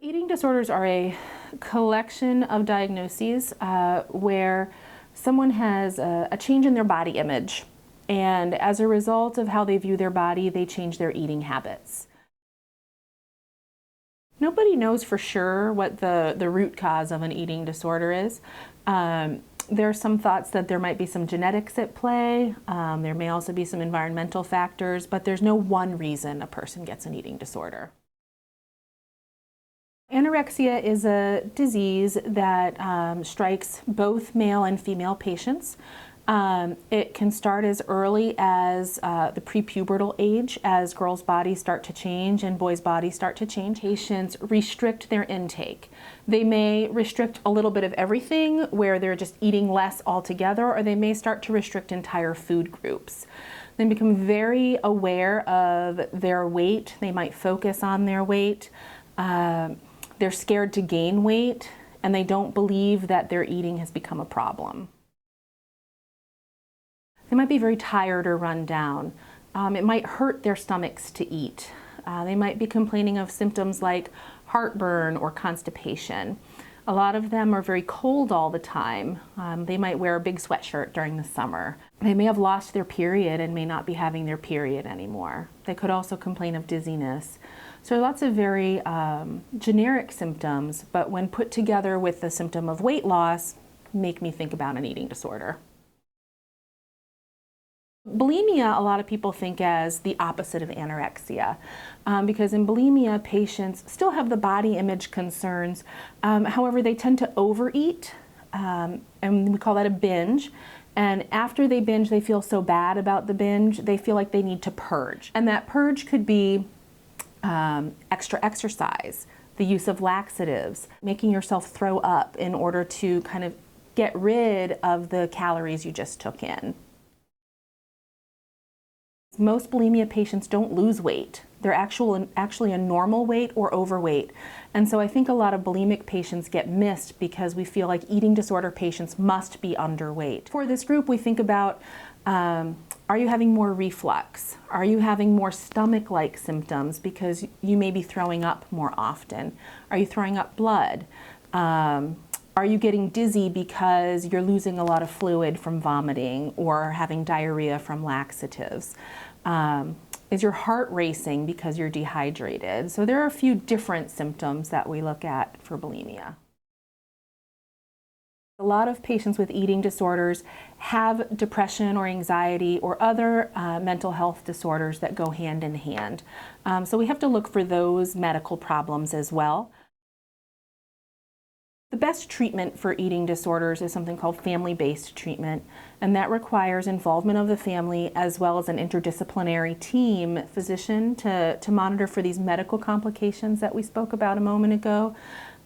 Eating disorders are a collection of diagnoses where someone has a change in their body image, and as a result of how they view their body, they change their eating habits. Nobody knows for sure what the root cause of an eating disorder is. There are some thoughts that there might be some genetics at play. There may also be some environmental factors, but there's no one reason a person gets an eating disorder. Anorexia is a disease that strikes both male and female patients. It can start as early as the prepubertal age, as girls' bodies start to change and boys' bodies start to change. Patients restrict their intake. They may restrict a little bit of everything, where they're just eating less altogether, or they may start to restrict entire food groups. They become very aware of their weight. They might focus on their weight. They're scared to gain weight, and they don't believe that their eating has become a problem. They might be very tired or run down. It might hurt their stomachs to eat. They might be complaining of symptoms like heartburn or constipation. A lot of them are very cold all the time. They might wear a big sweatshirt during the summer. They may have lost their period and may not be having their period anymore. They could also complain of dizziness. So lots of very generic symptoms, but when put together with the symptom of weight loss, make me think about an eating disorder. Bulimia, a lot of people think as the opposite of anorexia, because in bulimia, patients still have the body image concerns. However, they tend to overeat, and we call that a binge. And after they binge, they feel so bad about the binge, they feel like they need to purge. And that purge could be extra exercise, the use of laxatives, making yourself throw up in order to kind of get rid of the calories you just took in. Most bulimia patients don't lose weight. They're actually a normal weight or overweight. And so I think a lot of bulimic patients get missed because we feel like eating disorder patients must be underweight. For this group, we think about, are you having more reflux? Are you having more stomach-like symptoms because you may be throwing up more often? Are you throwing up blood? Are you getting dizzy because you're losing a lot of fluid from vomiting or having diarrhea from laxatives? Is your heart racing because you're dehydrated? So there are a few different symptoms that we look at for bulimia. A lot of patients with eating disorders have depression or anxiety or other mental health disorders that go hand in hand. So we have to look for those medical problems as well. The best treatment for eating disorders is something called family-based treatment, and that requires involvement of the family as well as an interdisciplinary team physician to monitor for these medical complications that we spoke about a moment ago.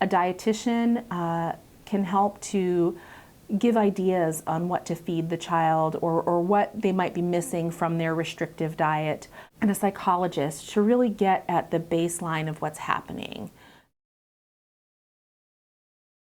A dietitian can help to give ideas on what to feed the child or what they might be missing from their restrictive diet, and a psychologist to really get at the baseline of what's happening.